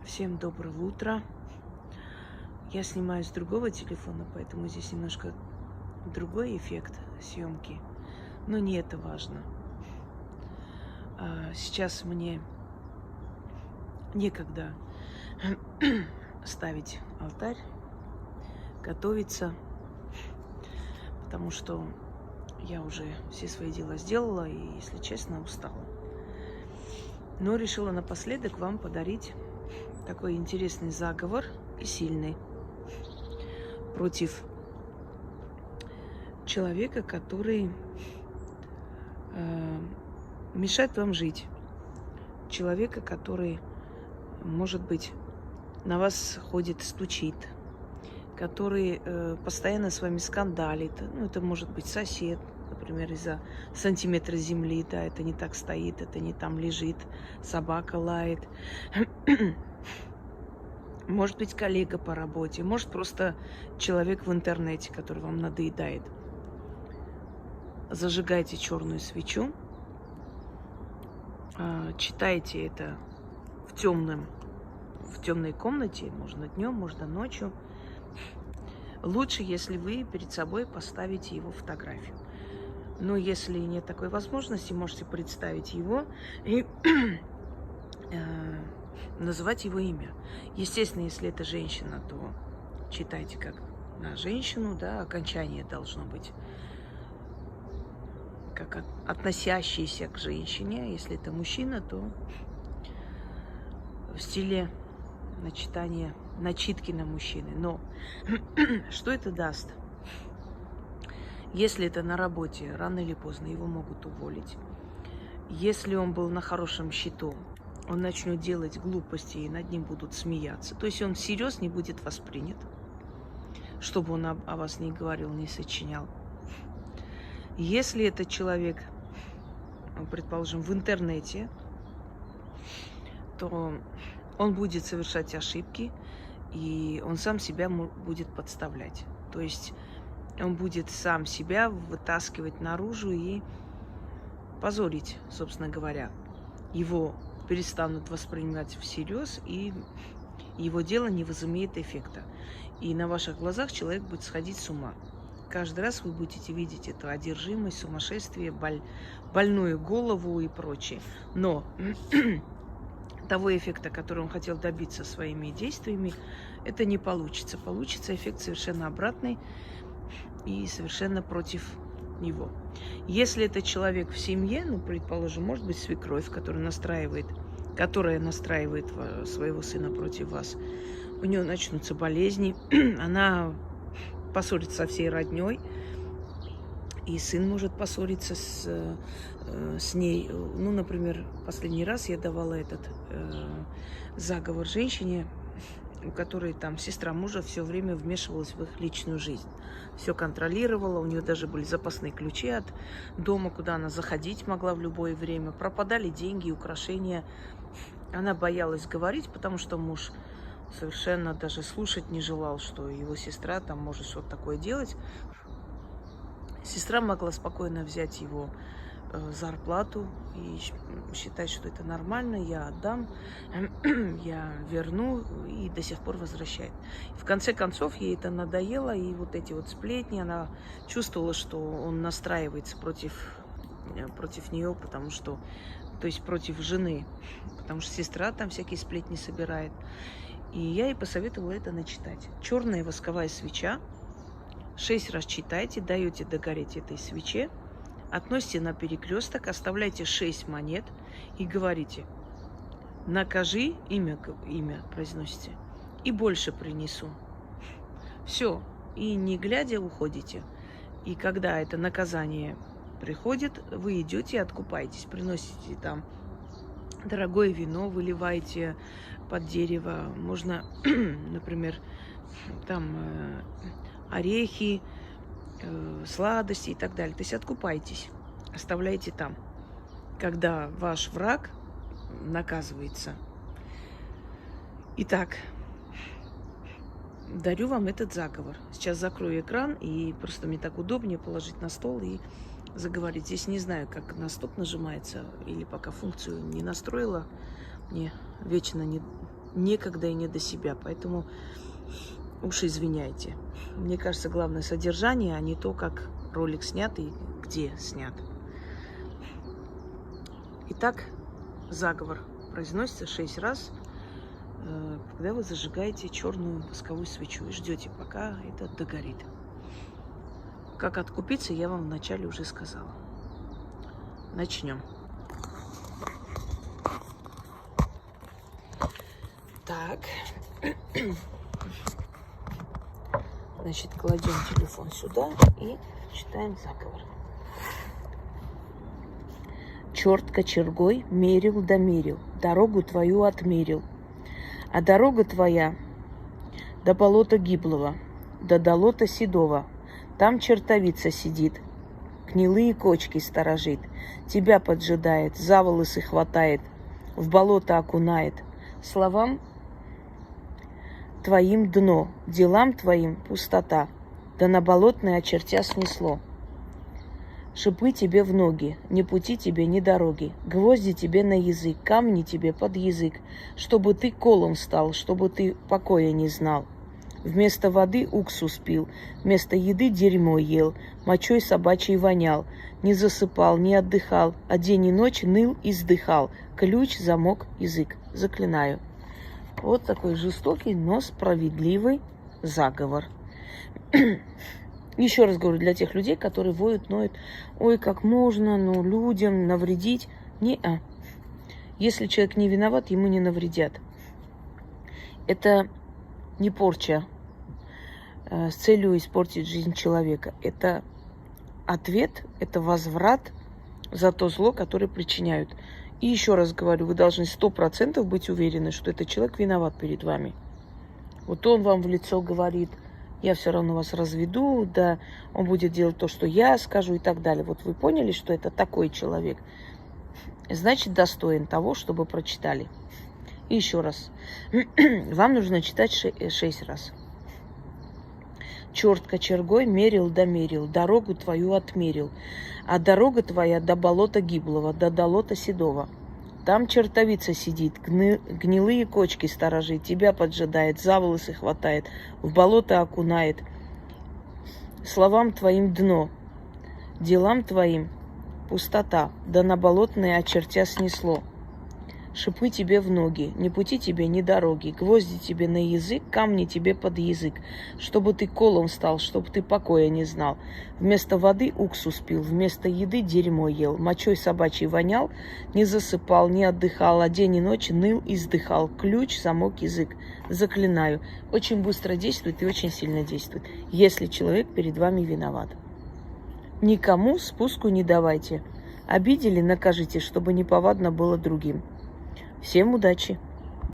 Всем доброго утра. Я снимаю с другого телефона, поэтому здесь немножко другой эффект съемки. Но не это важно. Сейчас мне некогда ставить алтарь, готовиться, потому что я уже все свои дела сделала и, если честно, устала. Но решила напоследок вам подарить такой интересный заговор и сильный против человека, который мешает вам жить. Человека, который, может быть, на вас ходит, стучит, который постоянно с вами скандалит. Ну, это может быть сосед, например, из-за сантиметра земли, да, это не так стоит, это не там лежит, собака лает. Может быть, коллега по работе, может, просто человек в интернете, который вам надоедает. Зажигайте черную свечу, читайте это в темной комнате, можно днем, можно ночью. Лучше, если вы перед собой поставите его фотографию. Но если нет такой возможности, можете представить его и называть его имя. Естественно, если это женщина, то читайте как на женщину, да, окончание должно быть как относящееся к женщине. Если это мужчина, то в стиле начитки на мужчины. Но что это даст? Если это на работе, рано или поздно его могут уволить. Если он был на хорошем счету, он начнет делать глупости, и над ним будут смеяться. То есть он всерьез не будет воспринят, чтобы он о вас не говорил, не сочинял. Если этот человек, предположим, в интернете, то он будет совершать ошибки, и он сам себя будет подставлять. То есть он будет сам себя вытаскивать наружу и позорить, собственно говоря. Его перестанут воспринимать всерьез, и его дело не возымеет эффекта. И на ваших глазах человек будет сходить с ума. Каждый раз вы будете видеть эту одержимость, сумасшествие, больную голову и прочее. Но того эффекта, который он хотел добиться своими действиями, это не получится. Получится эффект совершенно обратный и совершенно против него. Если это человек в семье, ну, предположим, может быть, свекровь, которая настраивает своего сына против вас, у нее начнутся болезни, она поссорится со всей родней, и сын может поссориться с ней. Ну, например, последний раз я давала этот заговор женщине, у которой там сестра мужа все время вмешивалась в их личную жизнь. Все контролировала, у нее даже были запасные ключи от дома, куда она заходить могла в любое время. Пропадали деньги, украшения. Она боялась говорить, потому что муж совершенно даже слушать не желал, что его сестра там может что-то такое делать. Сестра могла спокойно взять его зарплату и считать, что это нормально, я отдам, я верну, и до сих пор возвращает. В конце концов, ей это надоело, и вот эти вот сплетни, она чувствовала, что он настраивается против нее, потому что, то есть против жены, потому что сестра там всякие сплетни собирает. И я ей посоветовала это начитать. Черная восковая свеча, 6 раз читайте, даете догореть этой свече, относите на перекресток, оставляйте 6 монет и говорите: накажи, имя произносите, и больше принесу. Все. И не глядя уходите. И когда это наказание приходит, вы идете и откупаетесь, приносите там дорогое вино, выливаете под дерево. Можно, например, там орехи, сладости и так далее. То есть откупайтесь, оставляйте там, когда ваш враг наказывается. Итак, дарю вам этот заговор. Сейчас закрою экран, и просто мне так удобнее положить на стол и заговорить. Здесь не знаю, как на стоп нажимается, или пока функцию не настроила. Мне вечно некогда и не до себя. Поэтому уж извиняйте. Мне кажется, главное содержание, а не то, как ролик снят и где снят. Итак, заговор произносится 6 раз, когда вы зажигаете черную восковую свечу и ждете, пока это догорит. Как откупиться, я вам вначале уже сказала. Начнем. Так. Значит, кладем телефон сюда и читаем заговор. Черт кочергой мерил да мерил, дорогу твою отмерил. А дорога твоя до болота гиблого, до долота седого. Там чертовица сидит, гнилые кочки сторожит, тебя поджидает, за волосы хватает, в болото окунает. Словам твоим дно, делам твоим пустота, да на болотное очертя снесло. Шипы тебе в ноги, ни пути тебе, ни дороги, гвозди тебе на язык, камни тебе под язык, чтобы ты колом стал, чтобы ты покоя не знал. Вместо воды уксус пил, вместо еды дерьмо ел, мочой собачьей вонял, не засыпал, не отдыхал, а день и ночь ныл и вздыхал. Ключ, замок, язык. Заклинаю. Вот такой жестокий, но справедливый заговор. Еще раз говорю, для тех людей, которые воют, ноют, ой, как можно, ну, людям навредить. Не-а. Если человек не виноват, ему не навредят. Это не порча с целью испортить жизнь человека. Это ответ, это возврат за то зло, которое причиняют. И еще раз говорю, вы должны 100% быть уверены, что этот человек виноват перед вами. Вот он вам в лицо говорит, я все равно вас разведу, да, он будет делать то, что я скажу и так далее. Вот вы поняли, что это такой человек? Значит, достоин того, чтобы прочитали. И еще раз. Вам нужно читать 6 раз. Черт кочергой мерил да мерил, дорогу твою отмерил, а дорога твоя до болота гиблого, до долота седого. Там чертовица сидит, гнилые кочки сторожит, тебя поджидает, за волосы хватает, в болото окунает. Словам твоим дно, делам твоим пустота, да на болотное очертя снесло. Шипы тебе в ноги, ни пути тебе, ни дороги, гвозди тебе на язык, камни тебе под язык, чтобы ты колом стал, чтобы ты покоя не знал. Вместо воды уксус пил, вместо еды дерьмо ел, мочой собачьей вонял, не засыпал, не отдыхал, а день и ночь ныл и вздыхал. Ключ, замок, язык. Заклинаю. Очень быстро действует и очень сильно действует, если человек перед вами виноват. Никому спуску не давайте. Обидели, накажите, чтобы неповадно было другим. Всем удачи!